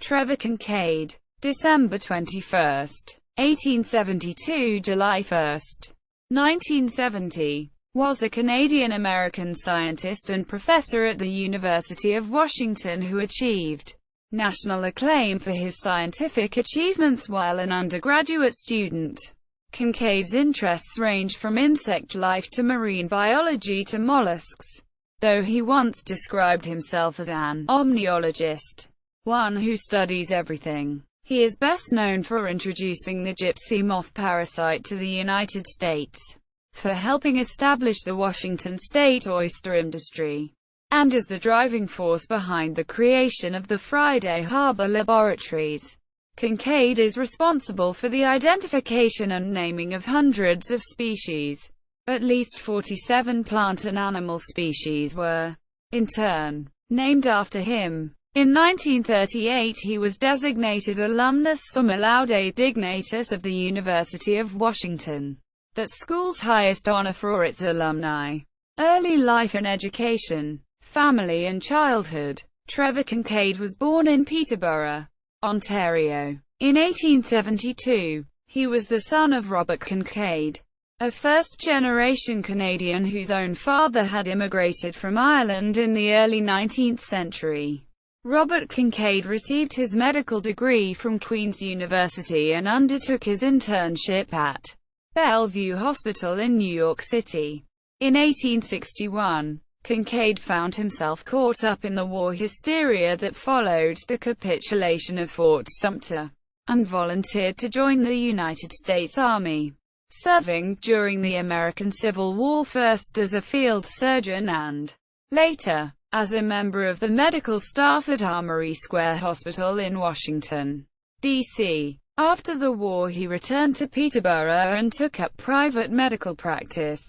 Trevor Kincaid, December 21, 1872 – July 1, 1970, was a Canadian-American scientist and professor at the University of Washington who achieved national acclaim for his scientific achievements while an undergraduate student. Kincaid's interests ranged from insect life to marine biology to mollusks, though he once described himself as an omniologist, one who studies everything. He is best known for introducing the gypsy moth parasite to the United States, for helping establish the Washington state oyster industry, and is the driving force behind the creation of the Friday Harbor Laboratories. Kincaid is responsible for the identification and naming of hundreds of species. At least 47 plant and animal species were, in turn, named after him. In 1938 he was designated Alumnus Summa Laude Dignatus of the University of Washington, that school's highest honor for its alumni. Early life and education, family and childhood. Trevor Kincaid was born in Peterborough, Ontario. In 1872, he was the son of Robert Kincaid, a first-generation Canadian whose own father had immigrated from Ireland in the early 19th century. Robert Kincaid received his medical degree from Queen's University and undertook his internship at Bellevue Hospital in New York City. In 1861, Kincaid found himself caught up in the war hysteria that followed the capitulation of Fort Sumter, and volunteered to join the United States Army, serving during the American Civil War first as a field surgeon and, later, as a member of the medical staff at Armory Square Hospital in Washington, D.C. After the war he returned to Peterborough and took up private medical practice,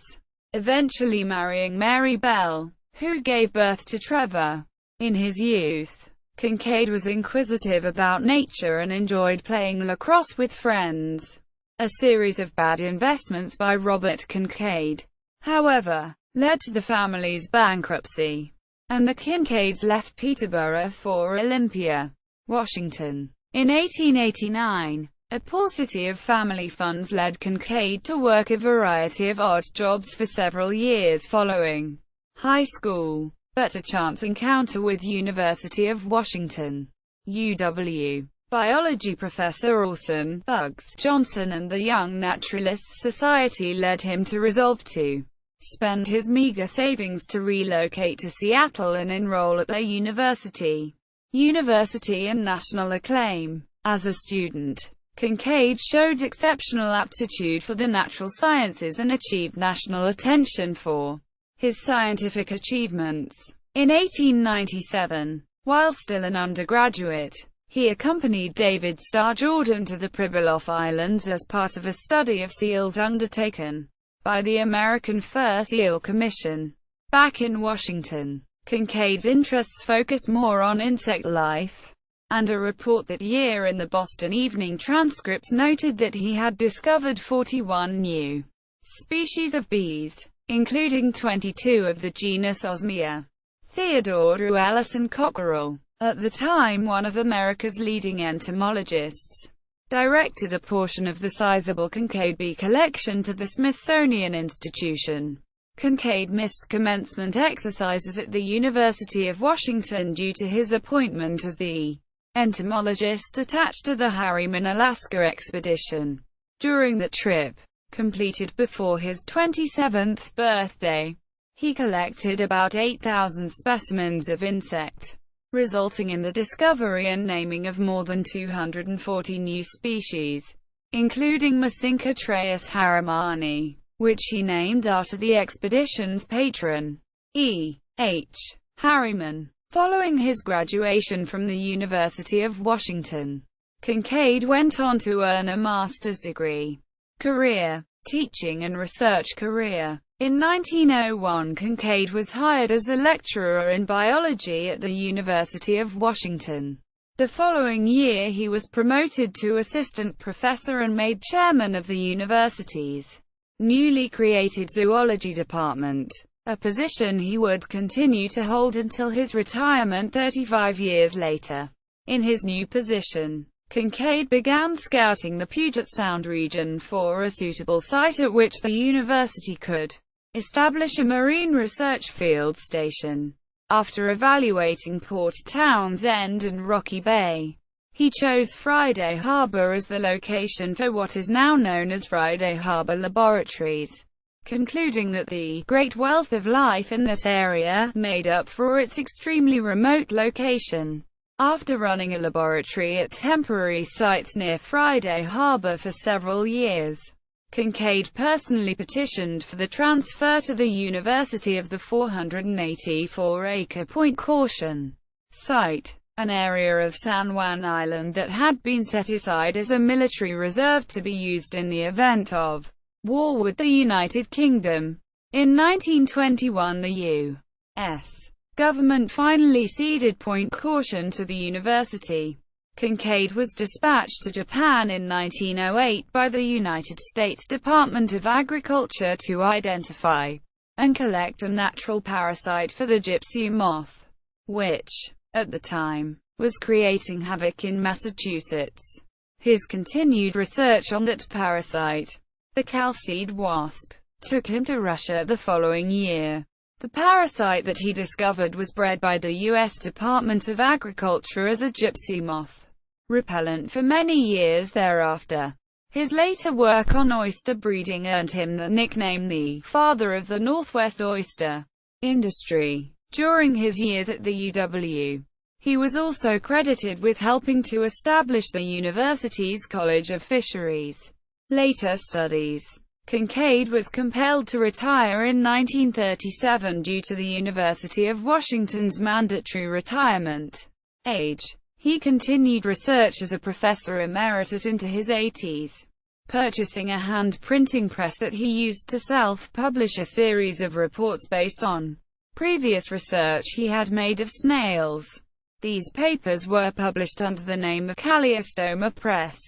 eventually marrying Mary Bell, who gave birth to Trevor. In his youth, Kincaid was inquisitive about nature and enjoyed playing lacrosse with friends. A series of bad investments by Robert Kincaid, however, led to the family's bankruptcy, and the Kincaids left Peterborough for Olympia, Washington. In 1889, a paucity of family funds led Kincaid to work a variety of odd jobs for several years following high school, but a chance encounter with University of Washington, UW, biology professor Orson Bugs Johnson and the Young Naturalists Society led him to resolve to spend his meager savings to relocate to Seattle and enroll at their university and national acclaim. As a student, Kincaid showed exceptional aptitude for the natural sciences and achieved national attention for his scientific achievements. In 1897, while still an undergraduate, he accompanied David Starr Jordan to the Pribilof Islands as part of a study of seals undertaken by the American Fur Seal Commission. Back in Washington, Kincaid's interests focus more on insect life, and a report that year in the Boston Evening Transcript noted that he had discovered 41 new species of bees, including 22 of the genus Osmia. Theodore Drew Ellison Cockerell, at the time one of America's leading entomologists, directed a portion of the sizable Kincaid bee collection to the Smithsonian Institution. Kincaid missed commencement exercises at the University of Washington due to his appointment as the entomologist attached to the Harriman, Alaska expedition. During the trip, completed before his 27th birthday, he collected about 8,000 specimens of insect, resulting in the discovery and naming of more than 240 new species, including Masincotraeus harrimani, which he named after the expedition's patron, E. H. Harriman. Following his graduation from the University of Washington, Kincaid went on to earn a master's degree. Career, teaching and research career. In 1901 Kincaid was hired as a lecturer in biology at the University of Washington. The following year he was promoted to assistant professor and made chairman of the university's newly created zoology department, a position he would continue to hold until his retirement 35 years later. In his new position, Kincaid began scouting the Puget Sound region for a suitable site at which the university could establish a marine research field station. After evaluating Port Townsend and Rocky Bay, he chose Friday Harbor as the location for what is now known as Friday Harbor Laboratories, concluding that the great wealth of life in that area made up for its extremely remote location. After running a laboratory at temporary sites near Friday Harbor for several years, Kincaid personally petitioned for the transfer to the University of the 484-acre Point Caution site, an area of San Juan Island that had been set aside as a military reserve to be used in the event of war with the United Kingdom. In 1921, the U.S. government finally ceded Point Caution to the university. Kincaid was dispatched to Japan in 1908 by the United States Department of Agriculture to identify and collect a natural parasite for the gypsy moth, which, at the time, was creating havoc in Massachusetts. His continued research on that parasite, the cowseed wasp, took him to Russia the following year. The parasite that he discovered was bred by the U.S. Department of Agriculture as a gypsy moth repellent for many years thereafter. His later work on oyster breeding earned him the nickname the father of the Northwest oyster industry. During his years at the UW, he was also credited with helping to establish the university's College of Fisheries. Later studies. Kincaid was compelled to retire in 1937 due to the University of Washington's mandatory retirement age. He continued research as a professor emeritus into his 80s, purchasing a hand printing press that he used to self-publish a series of reports based on previous research he had made of snails. These papers were published under the name of Calliostoma Press,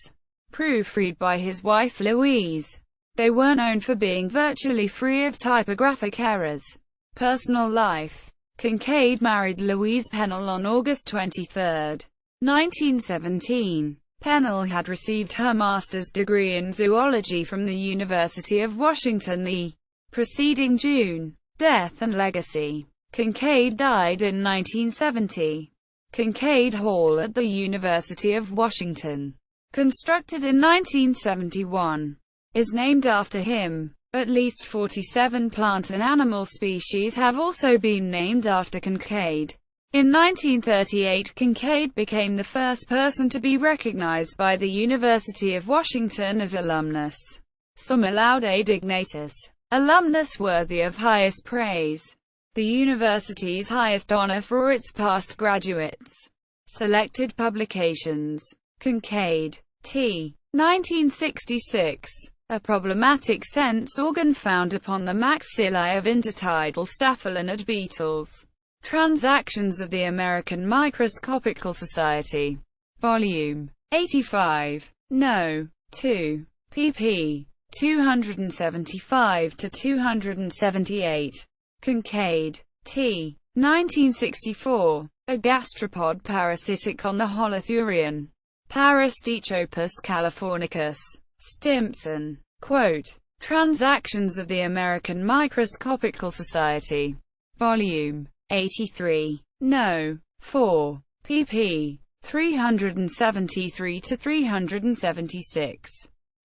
proofread by his wife Louise. They were known for being virtually free of typographic errors. Personal life. Kincaid married Louise Pennell on August 23, 1917. Pennell had received her master's degree in zoology from the University of Washington the preceding June. Death and legacy. Kincaid died in 1970. Kincaid Hall at the University of Washington, constructed in 1971, is named after him. At least 47 plant and animal species have also been named after Kincaid. In 1938, Kincaid became the first person to be recognized by the University of Washington as Alumnus Summa Laude Dignatus, alumnus worthy of highest praise, the university's highest honor for its past graduates. Selected publications. Kincaid, T. 1966. A problematic sense organ found upon the maxillae of intertidal staphyliniid beetles. Transactions of the American Microscopical Society. Volume 85. No. 2. pp. 275 to 278. Kincaid, T. 1964. A gastropod parasitic on the holothurian. Parastichopus californicus. Stimson. Quote, Transactions of the American Microscopical Society. Volume 83. No. 4. pp. 373 to 376.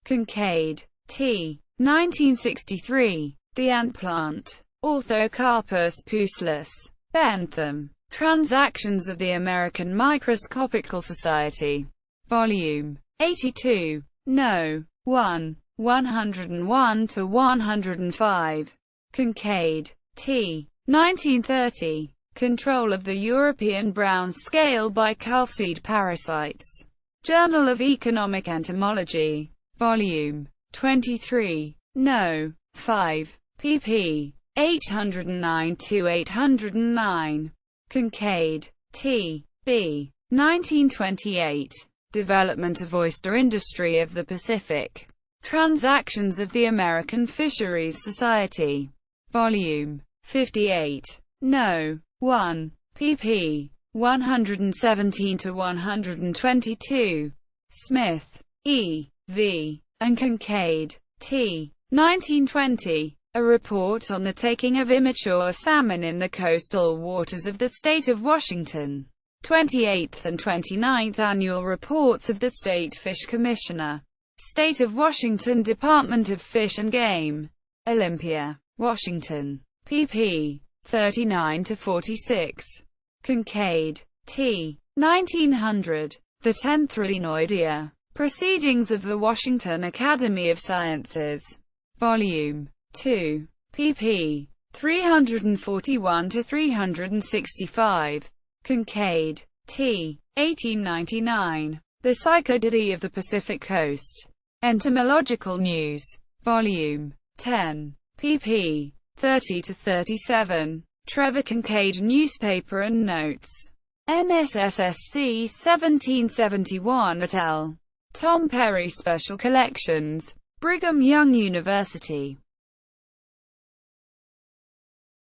Kincaid, T. 1963. The Ant Plant. Orthocarpus pusillus. Bentham. Transactions of the American Microscopical Society. Volume 82. No. 1. 101 to 105. Kincaid, T. 1930. Control of the European brown scale by calceed parasites. Journal of Economic Entomology. Volume 23. No. 5. pp. 809 to 809. Kincaid, T. B. 1928. Development of Oyster Industry of the Pacific. Transactions of the American Fisheries Society. Volume 58. No. 1. pp. 117 to 122. Smith, E. V. and Kincaid, T. 1920. A report on the taking of immature salmon in the coastal waters of the state of Washington. 28th and 29th Annual Reports of the State Fish Commissioner. State of Washington Department of Fish and Game. Olympia, Washington. pp. 39-46. Kincaid, T. 1900. The 10th Renoidia. Proceedings of the Washington Academy of Sciences. Volume 2. pp. 341-365. Kincaid, T. 1899. The Psychodidae of the Pacific Coast. Entomological News. Volume 10. pp. 30-37. Trevor Kincaid Newspaper and Notes. MSSSC 1771 et al. Tom Perry Special Collections. Brigham Young University.